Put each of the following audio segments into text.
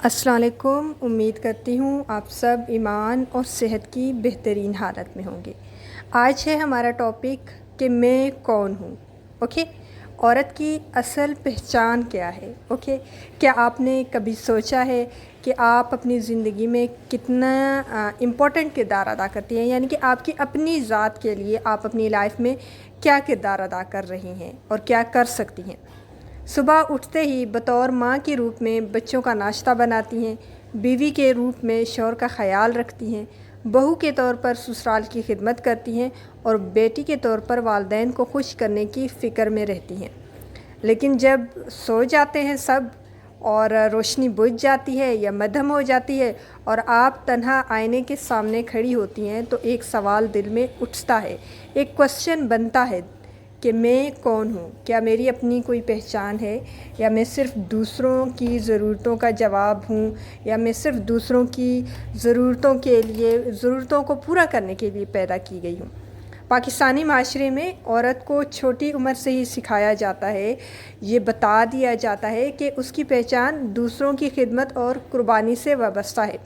السلام علیکم۔ امید کرتی ہوں آپ سب ایمان اور صحت کی بہترین حالت میں ہوں گے۔ آج ہے ہمارا ٹاپک کہ میں کون ہوں۔ اوکے، عورت کی اصل پہچان کیا ہے؟ اوکے، کیا آپ نے کبھی سوچا ہے کہ آپ اپنی زندگی میں کتنا امپورٹنٹ کردار ادا کرتی ہیں؟ یعنی کہ آپ کی اپنی ذات کے لیے آپ اپنی لائف میں کیا کردار ادا کر رہی ہیں اور کیا کر سکتی ہیں؟ صبح اٹھتے ہی بطور ماں کے روپ میں بچوں کا ناشتہ بناتی ہیں، بیوی کے روپ میں شوہر کا خیال رکھتی ہیں، بہو کے طور پر سسرال کی خدمت کرتی ہیں اور بیٹی کے طور پر والدین کو خوش کرنے کی فکر میں رہتی ہیں۔ لیکن جب سو جاتے ہیں سب اور روشنی بجھ جاتی ہے یا مدھم ہو جاتی ہے اور آپ تنہا آئینے کے سامنے کھڑی ہوتی ہیں تو ایک سوال دل میں اٹھتا ہے، ایک کوسچن بنتا ہے کہ میں کون ہوں؟ کیا میری اپنی کوئی پہچان ہے، یا میں صرف دوسروں کی ضرورتوں کا جواب ہوں، یا میں صرف دوسروں کی ضرورتوں کو پورا کرنے کے لیے پیدا کی گئی ہوں؟ پاکستانی معاشرے میں عورت کو چھوٹی عمر سے ہی سکھایا جاتا ہے، یہ بتا دیا جاتا ہے کہ اس کی پہچان دوسروں کی خدمت اور قربانی سے وابستہ ہے۔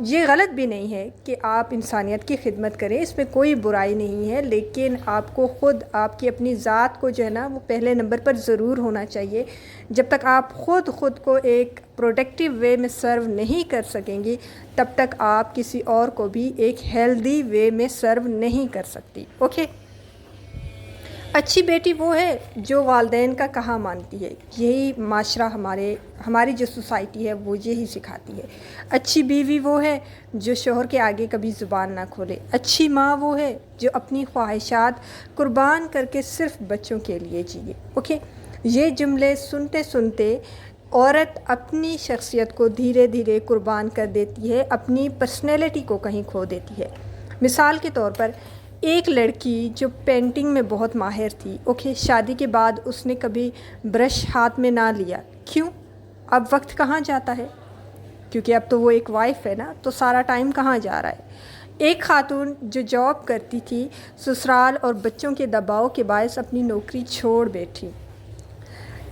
یہ غلط بھی نہیں ہے کہ آپ انسانیت کی خدمت کریں، اس میں کوئی برائی نہیں ہے، لیکن آپ کو خود آپ کی اپنی ذات کو جو ہے نا وہ پہلے نمبر پر ضرور ہونا چاہیے۔ جب تک آپ خود کو ایک پروڈکٹیو وے میں سرو نہیں کر سکیں گی تب تک آپ کسی اور کو بھی ایک ہیلدی وے میں سرو نہیں کر سکتی۔ اوکے، اچھی بیٹی وہ ہے جو والدین کا کہا مانتی ہے، یہی معاشرہ ہماری جو سوسائٹی ہے وہ یہی سکھاتی ہے۔ اچھی بیوی وہ ہے جو شوہر کے آگے کبھی زبان نہ کھولے۔ اچھی ماں وہ ہے جو اپنی خواہشات قربان کر کے صرف بچوں کے لیے جیے۔ اوکے، یہ جملے سنتے سنتے عورت اپنی شخصیت کو دھیرے دھیرے قربان کر دیتی ہے، اپنی پرسنالٹی کو کہیں کھو دیتی ہے۔ مثال کے طور پر ایک لڑکی جو پینٹنگ میں بہت ماہر تھی، اوکے، شادی کے بعد اس نے کبھی برش ہاتھ میں نہ لیا۔ کیوں؟ اب وقت کہاں جاتا ہے؟ کیونکہ اب تو وہ ایک وائف ہے نا، تو سارا ٹائم کہاں جا رہا ہے؟ ایک خاتون جو جاب کرتی تھی، سسرال اور بچوں کے دباؤ کے باعث اپنی نوکری چھوڑ بیٹھی۔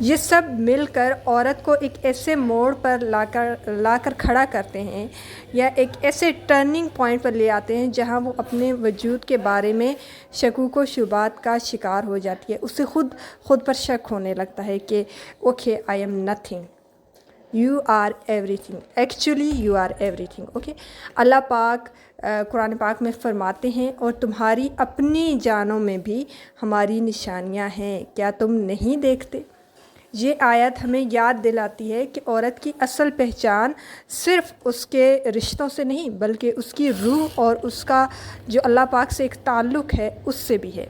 یہ سب مل کر عورت کو ایک ایسے موڑ پر لا کر کھڑا کرتے ہیں، یا ایک ایسے ٹرننگ پوائنٹ پر لے آتے ہیں جہاں وہ اپنے وجود کے بارے میں شکوک و شبہات کا شکار ہو جاتی ہے۔ اسے خود پر شک ہونے لگتا ہے کہ okay, I am nothing, you are everything, actually you are everything. Okay, اللہ پاک قرآن پاک میں فرماتے ہیں، اور تمہاری اپنی جانوں میں بھی ہماری نشانیاں ہیں، کیا تم نہیں دیکھتے؟ یہ آیت ہمیں یاد دلاتی ہے کہ عورت کی اصل پہچان صرف اس کے رشتوں سے نہیں بلکہ اس کی روح اور اس کا جو اللہ پاک سے ایک تعلق ہے اس سے بھی ہے۔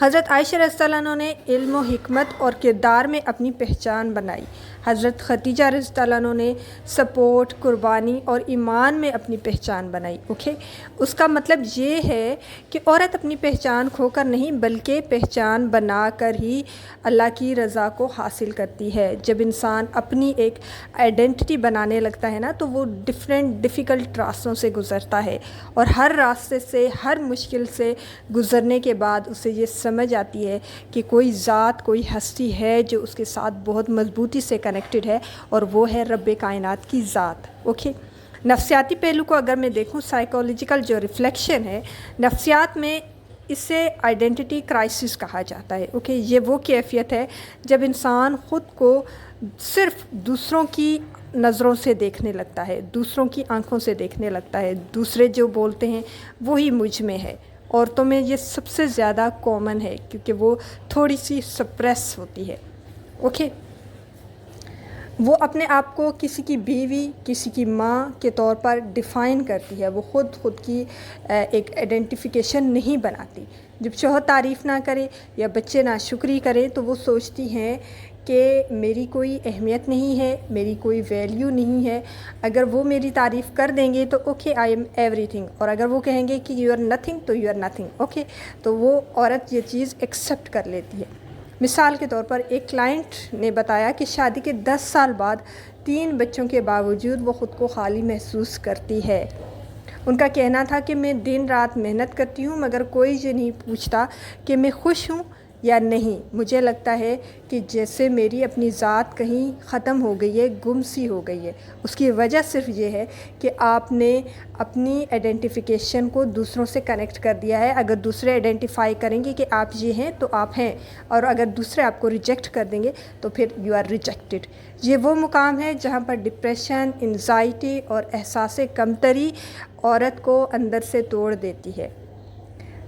حضرت عائشہ رضی اللہ عنہ نے علم و حکمت اور کردار میں اپنی پہچان بنائی۔ حضرت خدیجہ رضی اللہ عنہ نے سپورٹ، قربانی اور ایمان میں اپنی پہچان بنائی۔ اوکے، اس کا مطلب یہ ہے کہ عورت اپنی پہچان کھو کر نہیں بلکہ پہچان بنا کر ہی اللہ کی رضا کو حاصل کرتی ہے۔ جب انسان اپنی ایک آئیڈینٹی بنانے لگتا ہے نا تو وہ ڈیفیکلٹ راستوں سے گزرتا ہے، اور ہر راستے سے، ہر مشکل سے گزرنے کے بعد اسے یہ سمجھ آتی ہے کہ کوئی ذات، کوئی ہستی ہے جو اس کے ساتھ بہت مضبوطی سے کنیکٹڈ ہے، اور وہ ہے رب کائنات کی ذات۔ اوکے، نفسیاتی پہلو کو اگر میں دیکھوں، سائیکولوجیکل جو ریفلیکشن ہے نفسیات میں، اسے آئیڈینٹی کرائسس کہا جاتا ہے۔ اوکے، یہ وہ کیفیت ہے جب انسان خود کو صرف دوسروں کی نظروں سے دیکھنے لگتا ہے، دوسروں کی آنکھوں سے دیکھنے لگتا ہے، دوسرے جو بولتے ہیں وہی مجھ میں ہے۔ عورتوں میں یہ سب سے زیادہ کامن ہے کیونکہ وہ تھوڑی سی سپریس ہوتی ہے۔ اوکے، وہ اپنے آپ کو کسی کی بیوی، کسی کی ماں کے طور پر ڈیفائن کرتی ہے، وہ خود کی ایک آئیڈینٹیفیکیشن نہیں بناتی۔ جب شوہر تعریف نہ کرے یا بچے ناشکری کریں تو وہ سوچتی ہیں کہ میری کوئی اہمیت نہیں ہے، میری کوئی ویلیو نہیں ہے۔ اگر وہ میری تعریف کر دیں گے تو okay, I M every thing, اور اگر وہ کہیں گے کہ یو آر نتھنگ تو یو آر نتھنگ۔ اوکے، تو وہ عورت یہ چیز ایکسیپٹ کر لیتی ہے۔ مثال کے طور پر ایک کلائنٹ نے بتایا کہ شادی کے 10 سال بعد 3 بچوں کے باوجود وہ خود کو خالی محسوس کرتی ہے۔ ان کا کہنا تھا کہ میں دن رات محنت کرتی ہوں مگر کوئی یہ نہیں پوچھتا کہ میں خوش ہوں یا نہیں؟ مجھے لگتا ہے کہ جیسے میری اپنی ذات کہیں ختم ہو گئی ہے، گم سی ہو گئی ہے۔ اس کی وجہ صرف یہ ہے کہ آپ نے اپنی آئیڈینٹیفیکیشن کو دوسروں سے کنیکٹ کر دیا ہے۔ اگر دوسرے آئیڈینٹیفائی کریں گے کہ آپ یہ ہیں تو آپ ہیں، اور اگر دوسرے آپ کو ریجیکٹ کر دیں گے تو پھر یو آر ریجیکٹڈ۔ یہ وہ مقام ہے جہاں پر ڈپریشن، انزائٹی اور احساس کمتری عورت کو اندر سے توڑ دیتی ہے۔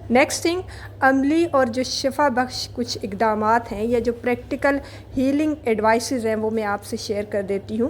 نیکسٹ تھنگ، عملی اور جو شفا بخش کچھ اقدامات ہیں یا جو پریکٹیکل ہیلنگ ایڈوائسز ہیں وہ میں آپ سے شیئر کر دیتی ہوں۔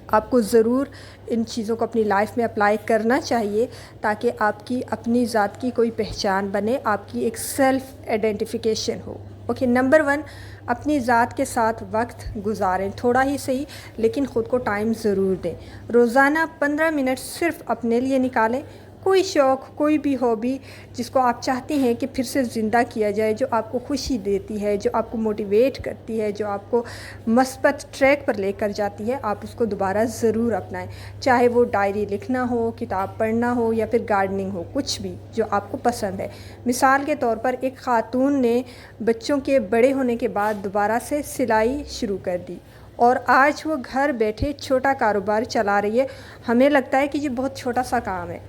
آپ کو ضرور ان چیزوں کو اپنی لائف میں اپلائی کرنا چاہیے تاکہ آپ کی اپنی ذات کی کوئی پہچان بنے، آپ کی ایک سیلف آئیڈینٹیفیکیشن ہو۔ اوکے، نمبر 1، اپنی ذات کے ساتھ وقت گزاریں، تھوڑا ہی صحیح لیکن خود کو ٹائم ضرور دیں۔ روزانہ 15 منٹ صرف اپنے لیے نکالیں۔ کوئی شوق، کوئی بھی ہابی جس کو آپ چاہتے ہیں کہ پھر سے زندہ کیا جائے، جو آپ کو خوشی دیتی ہے، جو آپ کو موٹیویٹ کرتی ہے، جو آپ کو مثبت ٹریک پر لے کر جاتی ہے، آپ اس کو دوبارہ ضرور اپنائیں۔ چاہے وہ ڈائری لکھنا ہو، کتاب پڑھنا ہو یا پھر گارڈننگ ہو، کچھ بھی جو آپ کو پسند ہے۔ مثال کے طور پر ایک خاتون نے بچوں کے بڑے ہونے کے بعد دوبارہ سے سلائی شروع کر دی اور آج وہ گھر بیٹھے چھوٹا کاروبار چلا رہی ہے۔ ہمیں لگتا ہے کہ یہ بہت چھوٹا سا کام ہے،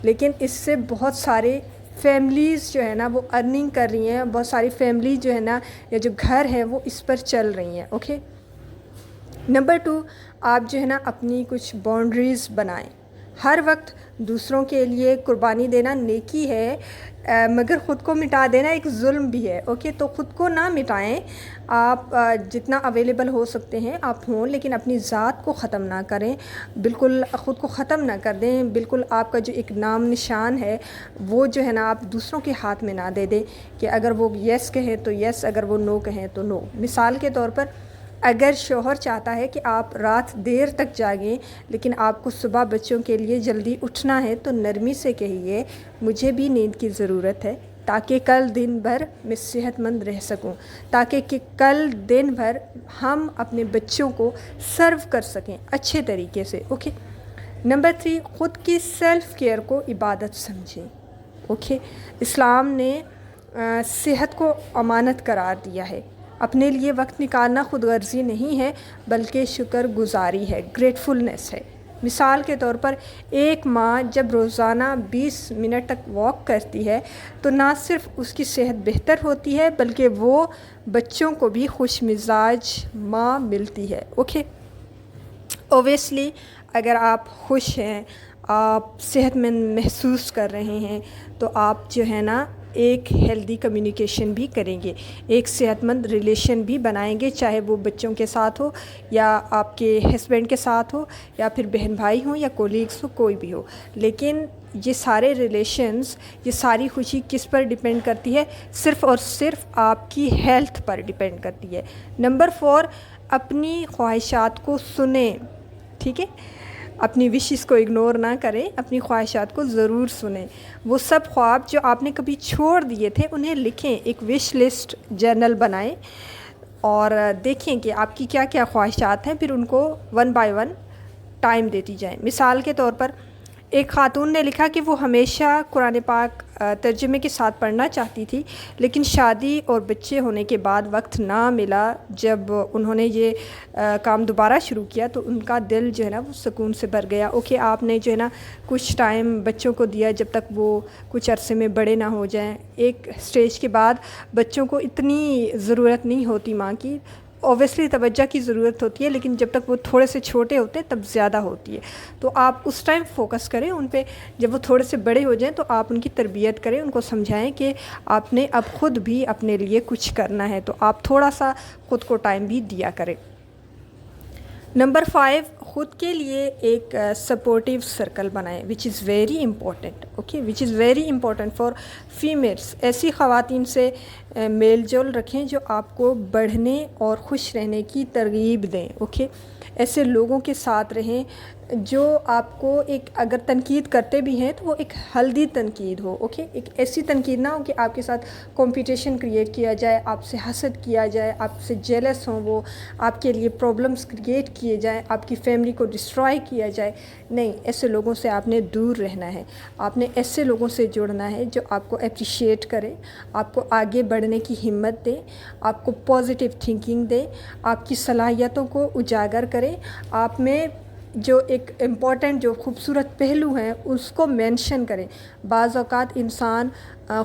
لیکن اس سے بہت سارے فیملیز جو ہے نا وہ ارننگ کر رہی ہیں، بہت ساری فیملی جو ہے نا یا جو گھر ہیں وہ اس پر چل رہی ہیں۔ اوکے، نمبر 2، آپ جو ہے نا اپنی کچھ باؤنڈریز بنائیں۔ ہر وقت دوسروں کے لیے قربانی دینا نیکی ہے، مگر خود کو مٹا دینا ایک ظلم بھی ہے۔ اوکے، تو خود کو نہ مٹائیں، آپ جتنا اویلیبل ہو سکتے ہیں آپ ہوں، لیکن اپنی ذات کو ختم نہ کریں، بالکل خود کو ختم نہ کر دیں۔ بالکل آپ کا جو ایک نام نشان ہے وہ جو ہے نا آپ دوسروں کے ہاتھ میں نہ دے دیں کہ اگر وہ یس کہیں تو یس، اگر وہ نو کہیں تو نو۔ مثال کے طور پر اگر شوہر چاہتا ہے کہ آپ رات دیر تک جاگیں لیکن آپ کو صبح بچوں کے لیے جلدی اٹھنا ہے تو نرمی سے کہیے مجھے بھی نیند کی ضرورت ہے تاکہ کل دن بھر میں صحت مند رہ سکوں، تاکہ کہ کل دن بھر ہم اپنے بچوں کو سرو کر سکیں اچھے طریقے سے۔ اوکے، نمبر 3، خود کی سیلف کیئر کو عبادت سمجھیں۔ اوکے، اسلام نے صحت کو امانت قرار دیا ہے۔ اپنے لیے وقت نکالنا خود غرضی نہیں ہے بلکہ شکر گزاری ہے، گریٹفلنس ہے۔ مثال کے طور پر ایک ماں جب روزانہ 20 منٹ تک واک کرتی ہے تو نہ صرف اس کی صحت بہتر ہوتی ہے بلکہ وہ بچوں کو بھی خوش مزاج ماں ملتی ہے۔ اوکے، اوبیسلی اگر آپ خوش ہیں، آپ صحت مند محسوس کر رہے ہیں تو آپ جو ہے نا ایک ہیلدی کمیونیکیشن بھی کریں گے، ایک صحت مند ریلیشن بھی بنائیں گے، چاہے وہ بچوں کے ساتھ ہو یا آپ کے ہسبینڈ کے ساتھ ہو یا پھر بہن بھائی ہوں یا کولیگس ہو، کوئی بھی ہو۔ لیکن یہ سارے ریلیشنز، یہ ساری خوشی کس پر ڈیپینڈ کرتی ہے؟ صرف اور صرف آپ کی ہیلتھ پر ڈیپینڈ کرتی ہے۔ نمبر 4، اپنی خواہشات کو سنیں۔ ٹھیک ہے، اپنی وشز کو اگنور نہ کریں، اپنی خواہشات کو ضرور سنیں۔ وہ سب خواب جو آپ نے کبھی چھوڑ دیے تھے انہیں لکھیں، ایک وش لسٹ جرنل بنائیں اور دیکھیں کہ آپ کی کیا کیا خواہشات ہیں، پھر ان کو 1 بائی 1 ٹائم دیتی جائیں۔ مثال کے طور پر ایک خاتون نے لکھا کہ وہ ہمیشہ قرآن پاک ترجمے کے ساتھ پڑھنا چاہتی تھی، لیکن شادی اور بچے ہونے کے بعد وقت نہ ملا۔ جب انہوں نے یہ کام دوبارہ شروع کیا تو ان کا دل جو ہے نا وہ سکون سے بھر گیا۔ اوکے، آپ نے جو ہے نا کچھ ٹائم بچوں کو دیا جب تک وہ کچھ عرصے میں بڑے نہ ہو جائیں۔ ایک سٹیج کے بعد بچوں کو اتنی ضرورت نہیں ہوتی ماں کی، اوبیسلی توجہ کی ضرورت ہوتی ہے، لیکن جب تک وہ تھوڑے سے چھوٹے ہوتے ہیں تب زیادہ ہوتی ہے۔ تو آپ اس ٹائم فوکس کریں ان پہ، جب وہ تھوڑے سے بڑے ہو جائیں تو آپ ان کی تربیت کریں، ان کو سمجھائیں کہ آپ نے اب خود بھی اپنے لیے کچھ کرنا ہے، تو آپ تھوڑا سا خود کو ٹائم بھی دیا کریں۔ نمبر 5، خود کے لیے ایک سپورٹیو سرکل بنائیں، which is very important. Okay, which is very important for families. ایسی خواتین سے میل جول رکھیں جو آپ کو بڑھنے اور خوش رہنے کی ترغیب دیں۔ اوکے، ایسے لوگوں کے ساتھ رہیں جو آپ کو ایک اگر تنقید کرتے بھی ہیں تو وہ ایک ہلدی تنقید ہو۔ اوکے، ایک ایسی تنقید نہ ہو کہ آپ کے ساتھ کمپٹیشن کریٹ کیا جائے، آپ سے حسد کیا جائے، آپ سے جیلس ہوں، وہ آپ کے لیے پرابلمس کریٹ کیے جائیں، آپ کی فیملی فیملی کو ڈسٹرائے کیا جائے. نہیں, ایسے لوگوں سے آپ نے دور رہنا ہے. آپ نے ایسے لوگوں سے جڑنا ہے جو آپ کو اپریشیٹ کرے, آپ کو آگے بڑھنے کی ہمت دے, آپ کو پازیٹیو تھنکنگ دے, آپ کی صلاحیتوں کو اجاگر کرے, آپ میں جو ایک امپورٹنٹ جو خوبصورت پہلو ہیں اس کو مینشن کریں. بعض اوقات انسان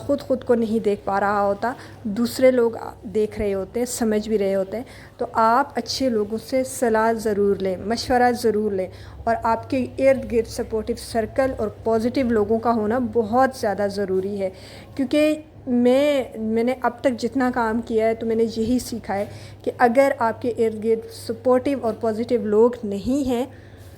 خود کو نہیں دیکھ پا رہا ہوتا, دوسرے لوگ دیکھ رہے ہوتے ہیں, سمجھ بھی رہے ہوتے ہیں. تو آپ اچھے لوگوں سے صلاح ضرور لیں, مشورہ ضرور لیں, اور آپ کے ارد گرد سپورٹیو سرکل اور پازیٹیو لوگوں کا ہونا بہت زیادہ ضروری ہے. کیونکہ میں نے اب تک جتنا کام کیا ہے تو میں نے یہی سیکھا ہے کہ اگر آپ کے ارد گرد سپورٹیو اور پازیٹیو لوگ نہیں ہیں,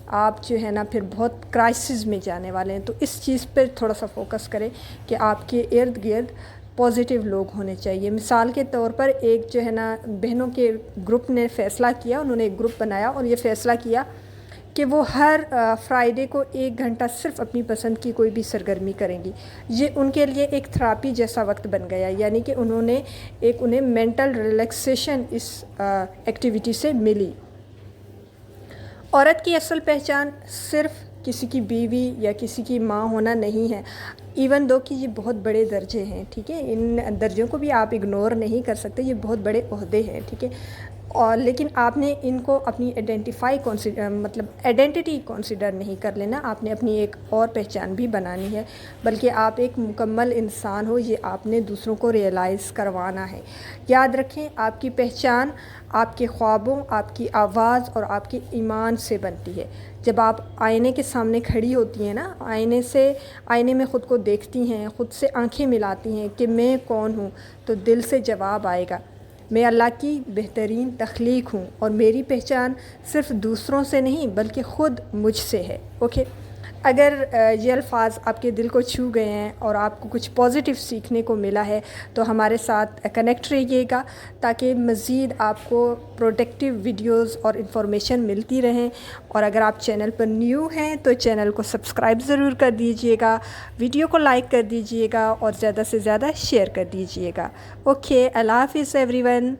آپ جو ہے نا پھر بہت کرائسس میں جانے والے ہیں. تو اس چیز پہ تھوڑا سا فوکس کریں کہ آپ کے ارد گرد پازیٹیو لوگ ہونے چاہیے. مثال کے طور پر ایک جو ہے نا بہنوں کے گروپ نے فیصلہ کیا, انہوں نے ایک گروپ بنایا اور یہ فیصلہ کیا کہ وہ ہر فرائیڈے کو 1 گھنٹہ صرف اپنی پسند کی کوئی بھی سرگرمی کریں گی. یہ ان کے لیے ایک تھراپی جیسا وقت بن گیا, یعنی کہ انہیں مینٹل ریلیکسیشن اس ایکٹیویٹی سے ملی. عورت کی اصل پہچان صرف کسی کی بیوی یا کسی کی ماں ہونا نہیں ہے, ایون دو کہ یہ بہت بڑے درجے ہیں. ٹھیک ہے, ان درجوں کو بھی آپ اگنور نہیں کر سکتے, یہ بہت بڑے عہدے ہیں. ٹھیک ہے, اور لیکن آپ نے ان کو اپنی آئیڈینٹی کنسیڈر نہیں کر لینا. آپ نے اپنی ایک اور پہچان بھی بنانی ہے, بلکہ آپ ایک مکمل انسان ہو, یہ آپ نے دوسروں کو ریئلائز کروانا ہے. یاد رکھیں, آپ کی پہچان آپ کے خوابوں, آپ کی آواز اور آپ کے ایمان سے بنتی ہے. جب آپ آئینے کے سامنے کھڑی ہوتی ہیں نا, آئینے میں خود کو دیکھتی ہیں, خود سے آنکھیں ملاتی ہیں کہ میں کون ہوں, تو دل سے جواب آئے گا, میں اللہ کی بہترین تخلیق ہوں اور میری پہچان صرف دوسروں سے نہیں بلکہ خود مجھ سے ہے. اوکے, اگر یہ الفاظ آپ کے دل کو چھو گئے ہیں اور آپ کو کچھ پازیٹیو سیکھنے کو ملا ہے تو ہمارے ساتھ کنیکٹ رہیے گا تاکہ مزید آپ کو پروڈکٹیو ویڈیوز اور انفارمیشن ملتی رہیں. اور اگر آپ چینل پر نیو ہیں تو چینل کو سبسکرائب ضرور کر دیجئے گا, ویڈیو کو لائک کر دیجئے گا اور زیادہ سے زیادہ شیئر کر دیجئے گا. اوکے, اللہ حافظ ایوری ون.